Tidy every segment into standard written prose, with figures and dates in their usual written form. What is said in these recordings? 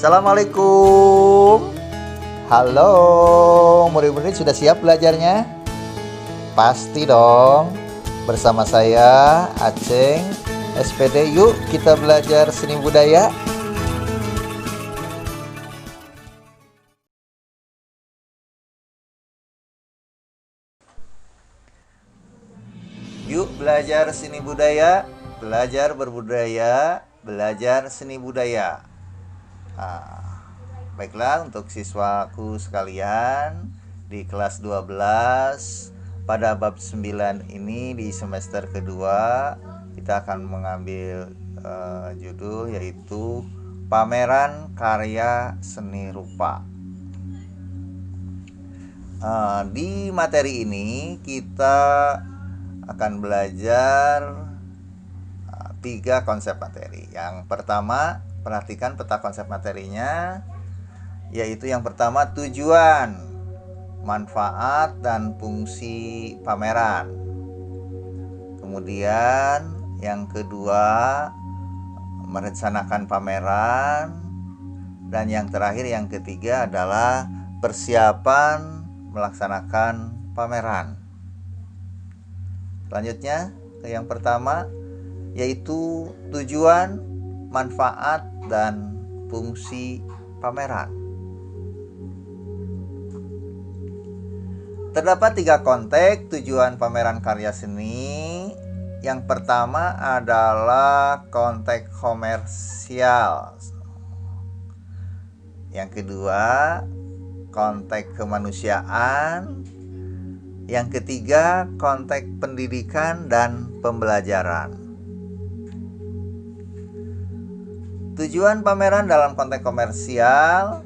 Assalamualaikum. Halo, murid-murid sudah siap belajarnya? Pasti dong. Bersama saya, Aceng, SPD. Yuk kita belajar seni budaya. Yuk belajar seni budaya, belajar berbudaya, belajar seni budaya. Baiklah, untuk siswaku sekalian di kelas 12 pada bab 9 ini di semester kedua kita akan mengambil judul yaitu pameran karya seni rupa. Di materi ini kita akan belajar 3 konsep materi. Yang pertama, perhatikan peta konsep materinya, yaitu yang pertama tujuan, manfaat, dan fungsi pameran. Kemudian yang kedua, merencanakan pameran. Dan yang terakhir, yang ketiga adalah persiapan melaksanakan pameran. Selanjutnya ke yang pertama, yaitu tujuan, manfaat, dan fungsi pameran. Terdapat 3 konteks tujuan pameran karya seni. Yang pertama adalah konteks komersial. Yang kedua, konteks kemanusiaan. Yang ketiga, konteks pendidikan dan pembelajaran. Tujuan pameran dalam konteks komersial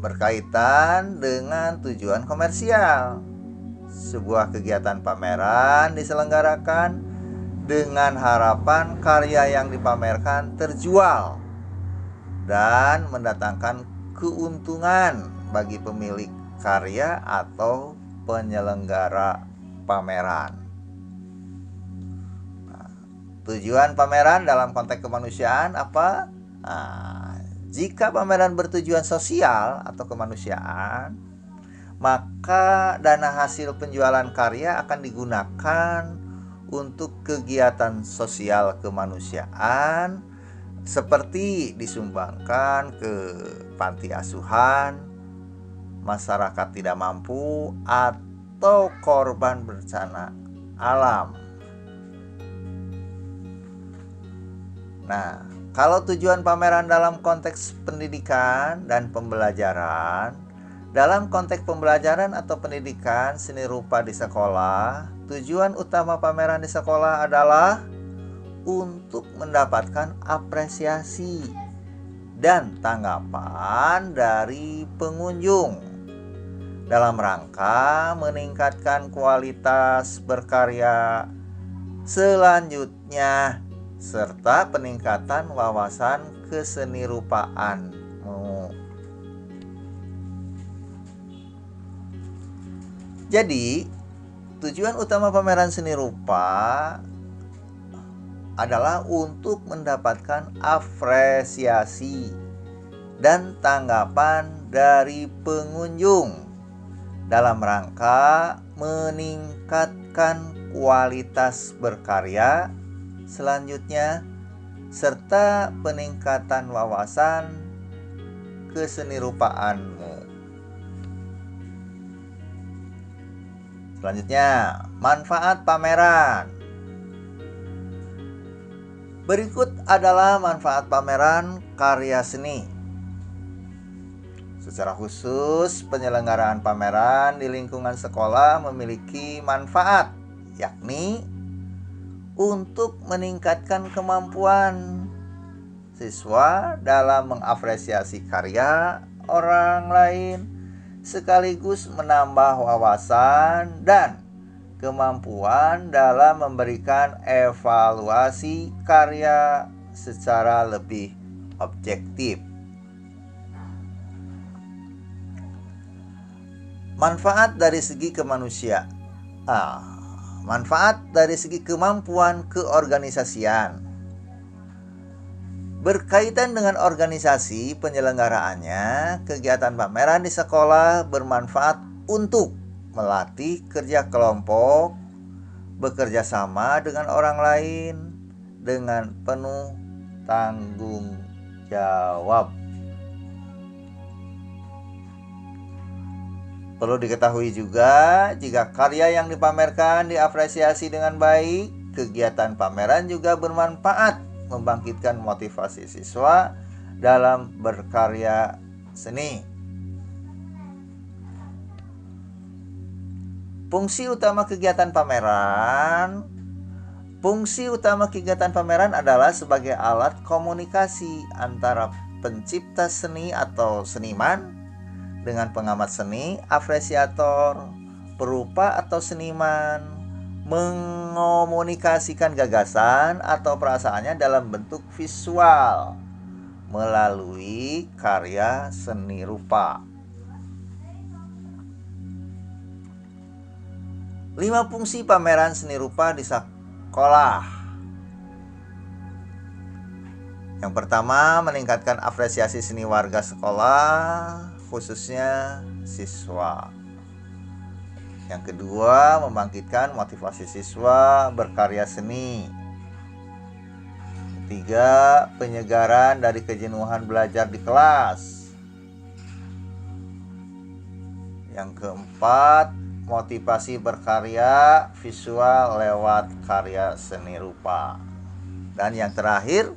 berkaitan dengan tujuan komersial. Sebuah kegiatan pameran diselenggarakan dengan harapan karya yang dipamerkan terjual dan mendatangkan keuntungan bagi pemilik karya atau penyelenggara pameran. Tujuan pameran dalam konteks kemanusiaan apa? Jika pameran bertujuan sosial atau kemanusiaan, maka dana hasil penjualan karya akan digunakan untuk kegiatan sosial kemanusiaan seperti disumbangkan ke panti asuhan, masyarakat tidak mampu, atau korban bencana alam. Nah, kalau tujuan pameran dalam konteks pendidikan dan pembelajaran, dalam konteks pembelajaran atau pendidikan seni rupa di sekolah, tujuan utama pameran di sekolah adalah untuk mendapatkan apresiasi dan tanggapan dari pengunjung dalam rangka meningkatkan kualitas berkarya selanjutnya serta peningkatan wawasan kesenirupaanmu. Jadi, tujuan utama pameran seni rupa adalah untuk mendapatkan apresiasi dan tanggapan dari pengunjung dalam rangka meningkatkan kualitas berkarya selanjutnya serta peningkatan wawasan kesenirupaanmu. Selanjutnya, manfaat pameran. Berikut adalah manfaat pameran karya seni. Secara khusus, penyelenggaraan pameran di lingkungan sekolah memiliki manfaat, yakni untuk meningkatkan kemampuan siswa dalam mengapresiasi karya orang lain, sekaligus menambah wawasan dan kemampuan dalam memberikan evaluasi karya secara lebih objektif. Manfaat dari segi kemanusiaan. Manfaat dari segi kemampuan keorganisasian. Berkaitan dengan organisasi penyelenggaraannya, kegiatan pameran di sekolah bermanfaat untuk melatih kerja kelompok, bekerja sama dengan orang lain dengan penuh tanggung jawab. Perlu diketahui juga, jika karya yang dipamerkan diapresiasi dengan baik, kegiatan pameran juga bermanfaat membangkitkan motivasi siswa dalam berkarya seni. Fungsi utama kegiatan pameran adalah sebagai alat komunikasi antara pencipta seni atau seniman dengan pengamat seni, apresiator, perupa atau seniman, mengomunikasikan gagasan atau perasaannya dalam bentuk visual melalui karya seni rupa. 5 fungsi pameran seni rupa di sekolah. Yang pertama, meningkatkan apresiasi seni warga sekolah, khususnya siswa. Yang kedua, membangkitkan motivasi siswa berkarya seni. Ketiga, penyegaran dari kejenuhan belajar di kelas. Yang keempat, motivasi berkarya visual lewat karya seni rupa. Dan yang terakhir,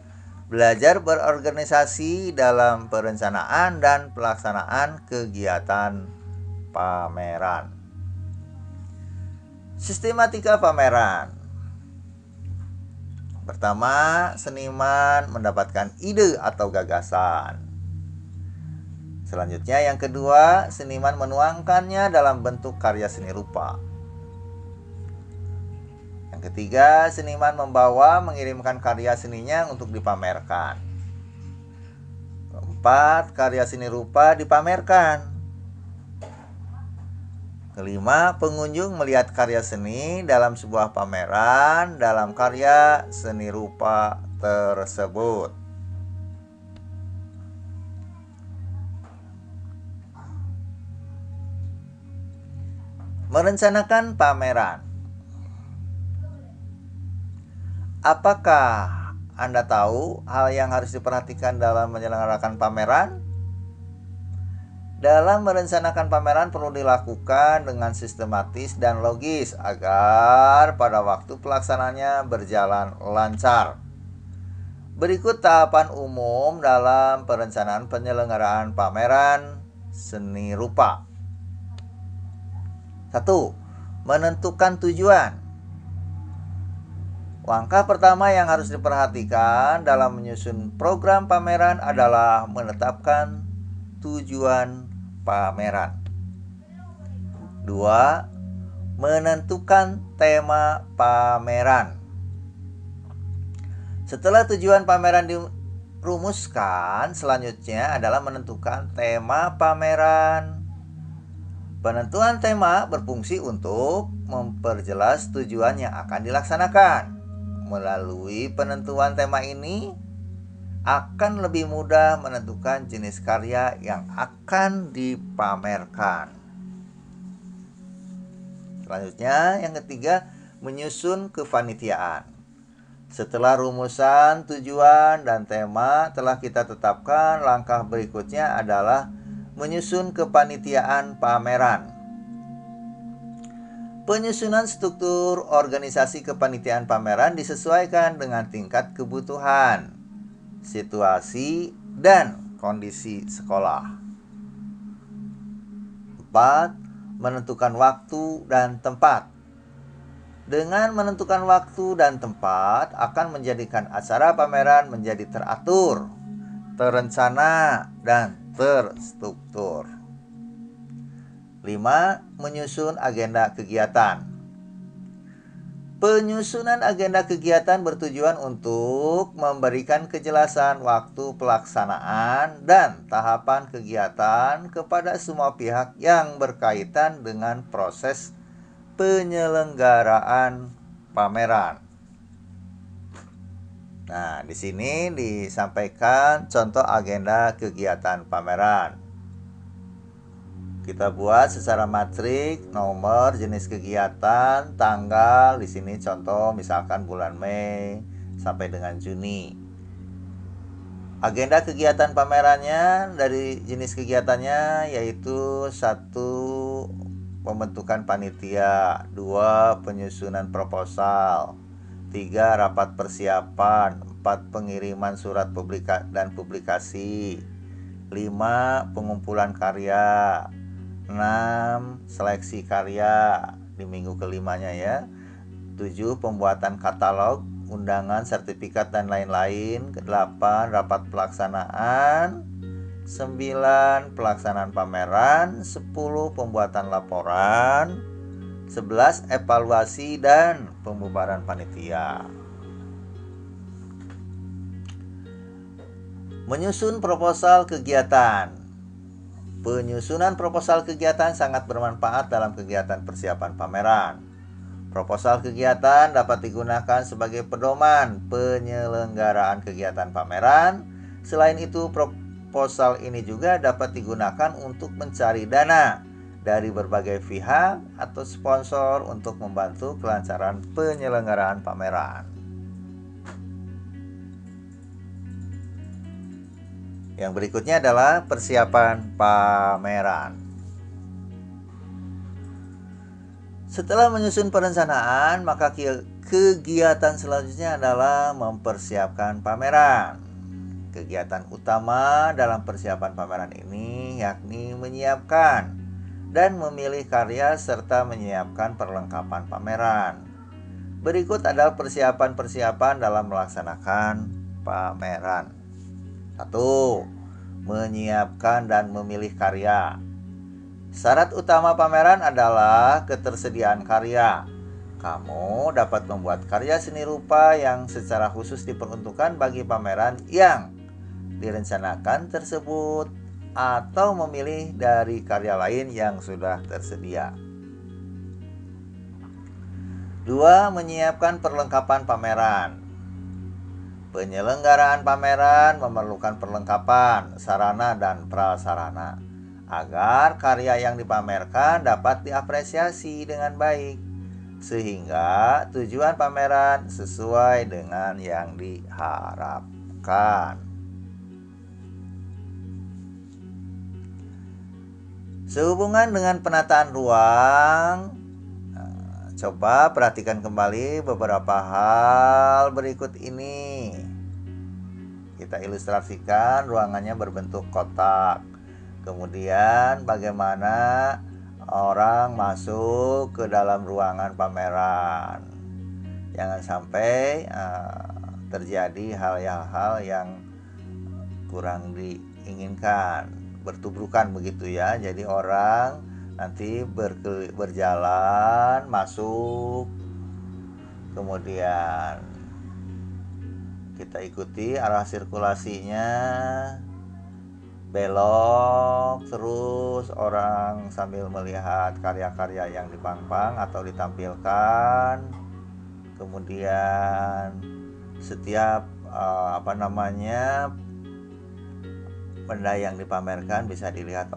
belajar berorganisasi dalam perencanaan dan pelaksanaan kegiatan pameran. Sistematika pameran. Pertama, seniman mendapatkan ide atau gagasan. Selanjutnya, yang kedua, seniman menuangkannya dalam bentuk karya seni rupa. Yang ketiga, seniman mengirimkan karya seninya untuk dipamerkan. Keempat, karya seni rupa dipamerkan. Kelima, pengunjung melihat karya seni dalam sebuah pameran dalam karya seni rupa tersebut. Merencanakan pameran. Apakah Anda tahu hal yang harus diperhatikan dalam menyelenggarakan pameran? Dalam merencanakan pameran perlu dilakukan dengan sistematis dan logis agar pada waktu pelaksanaannya berjalan lancar. Berikut tahapan umum dalam perencanaan penyelenggaraan pameran seni rupa. 1. Menentukan tujuan. Langkah pertama yang harus diperhatikan dalam menyusun program pameran adalah menetapkan tujuan pameran. 2. Menentukan tema pameran. Setelah tujuan pameran dirumuskan, selanjutnya adalah menentukan tema pameran. Penentuan tema berfungsi untuk memperjelas tujuan yang akan dilaksanakan. Melalui penentuan tema ini akan lebih mudah menentukan jenis karya yang akan dipamerkan. Selanjutnya, yang ketiga, menyusun kepanitiaan. Setelah rumusan tujuan dan tema telah kita tetapkan, langkah berikutnya adalah menyusun kepanitiaan pameran. Penyusunan struktur organisasi kepanitiaan pameran disesuaikan dengan tingkat kebutuhan, situasi, dan kondisi sekolah. 4. Menentukan waktu dan tempat. Dengan menentukan waktu dan tempat akan menjadikan acara pameran menjadi teratur, terencana, dan terstruktur. 5. Menyusun agenda kegiatan. Penyusunan agenda kegiatan bertujuan untuk memberikan kejelasan waktu pelaksanaan dan tahapan kegiatan kepada semua pihak yang berkaitan dengan proses penyelenggaraan pameran. Nah, di sini disampaikan contoh agenda kegiatan pameran. Kita buat secara matrik, nomor, jenis kegiatan, tanggal. Di sini contoh misalkan bulan Mei sampai dengan Juni. Agenda kegiatan pamerannya dari jenis kegiatannya yaitu 1. Pembentukan panitia, 2. Penyusunan proposal, 3. Rapat persiapan, 4. Pengiriman surat dan publikasi, 5. Pengumpulan karya, 6. Seleksi karya di minggu kelimanya ya, 7. Pembuatan katalog, undangan, sertifikat, dan lain-lain, 8. Rapat pelaksanaan, 9. Pelaksanaan pameran, 10. Pembuatan laporan, 11. Evaluasi dan pembubaran panitia. Menyusun proposal kegiatan. Penyusunan proposal kegiatan sangat bermanfaat dalam kegiatan persiapan pameran. Proposal kegiatan dapat digunakan sebagai pedoman penyelenggaraan kegiatan pameran. Selain itu, proposal ini juga dapat digunakan untuk mencari dana dari berbagai pihak atau sponsor untuk membantu kelancaran penyelenggaraan pameran. Yang berikutnya adalah persiapan pameran. Setelah menyusun perencanaan, maka kegiatan selanjutnya adalah mempersiapkan pameran. Kegiatan utama dalam persiapan pameran ini yakni menyiapkan dan memilih karya serta menyiapkan perlengkapan pameran. Berikut adalah persiapan-persiapan dalam melaksanakan pameran. 1. Menyiapkan dan memilih karya. Syarat utama pameran adalah ketersediaan karya. Kamu dapat membuat karya seni rupa yang secara khusus diperuntukkan bagi pameran yang direncanakan tersebut, atau memilih dari karya lain yang sudah tersedia. 2. Menyiapkan perlengkapan pameran. Penyelenggaraan pameran memerlukan perlengkapan, sarana, dan prasarana agar karya yang dipamerkan dapat diapresiasi dengan baik, sehingga tujuan pameran sesuai dengan yang diharapkan. Sehubungan dengan penataan ruang, coba perhatikan kembali beberapa hal berikut ini. Kita ilustrasikan ruangannya berbentuk kotak. Kemudian bagaimana orang masuk ke dalam ruangan pameran. Jangan sampai terjadi hal-hal yang kurang diinginkan, bertubrukan begitu ya. Jadi orang nanti berjalan masuk, kemudian kita ikuti arah sirkulasinya, belok terus, orang sambil melihat karya-karya yang dipang-pang atau ditampilkan. Kemudian setiap benda yang dipamerkan bisa dilihat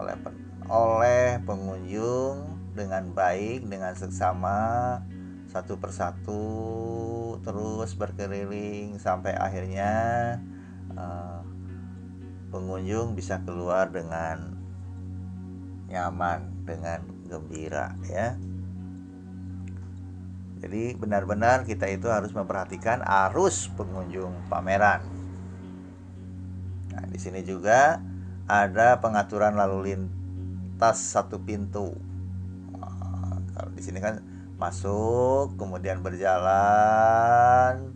oleh pengunjung dengan baik, dengan seksama, satu persatu, terus berkeliling sampai akhirnya pengunjung bisa keluar dengan nyaman, dengan gembira ya. Jadi benar-benar kita itu harus memperhatikan arus pengunjung pameran. Nah, di sini juga ada pengaturan lalu lintas satu pintu. Kalau di sini kan masuk, kemudian berjalan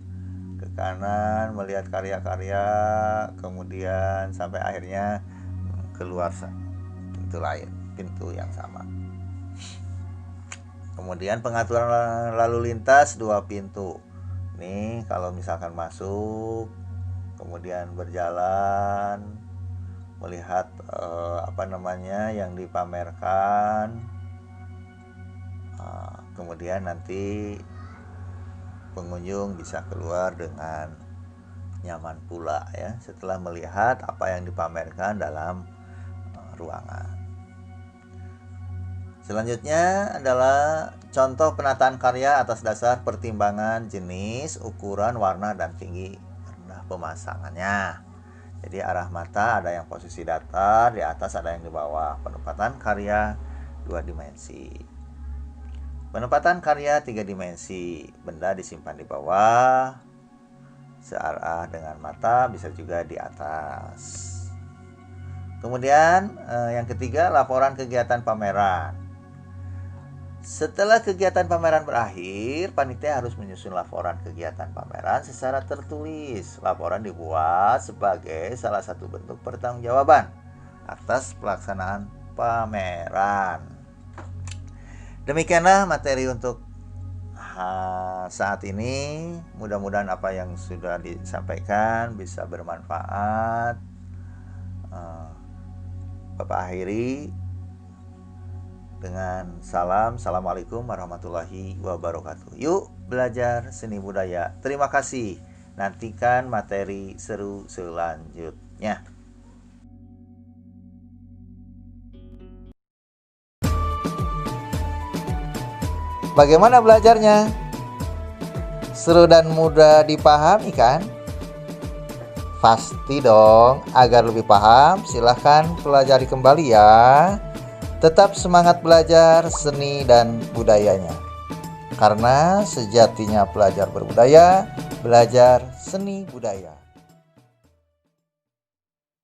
ke kanan, melihat karya-karya, kemudian sampai akhirnya keluar pintu lain, pintu yang sama. Kemudian pengaturan lalu lintas dua pintu. Nih kalau misalkan masuk, kemudian berjalan, melihat yang dipamerkan, kemudian nanti pengunjung bisa keluar dengan nyaman pula ya setelah melihat apa yang dipamerkan dalam ruangan. Selanjutnya adalah contoh penataan karya atas dasar pertimbangan jenis, ukuran, warna, dan tinggi rendah pemasangannya. Jadi arah mata ada yang posisi datar, di atas ada yang di bawah. Penempatan karya 2 dimensi. Penempatan karya 3 dimensi. Benda disimpan di bawah, searah dengan mata, bisa juga di atas. Kemudian yang ketiga, laporan kegiatan pameran. Setelah kegiatan pameran berakhir, panitia harus menyusun laporan kegiatan pameran secara tertulis. Laporan dibuat sebagai salah satu bentuk pertanggungjawaban atas pelaksanaan pameran. Demikianlah materi untuk saat ini. Mudah-mudahan apa yang sudah disampaikan bisa bermanfaat. Bapak akhiri dengan Assalamualaikum warahmatullahi wabarakatuh. Yuk belajar seni budaya. Terima kasih. Nantikan materi seru selanjutnya. Bagaimana belajarnya? Seru dan mudah dipahami kan? Pasti dong. Agar lebih paham, silahkan pelajari kembali ya. Tetap semangat belajar seni dan budayanya. Karena sejatinya pelajar berbudaya, belajar seni budaya.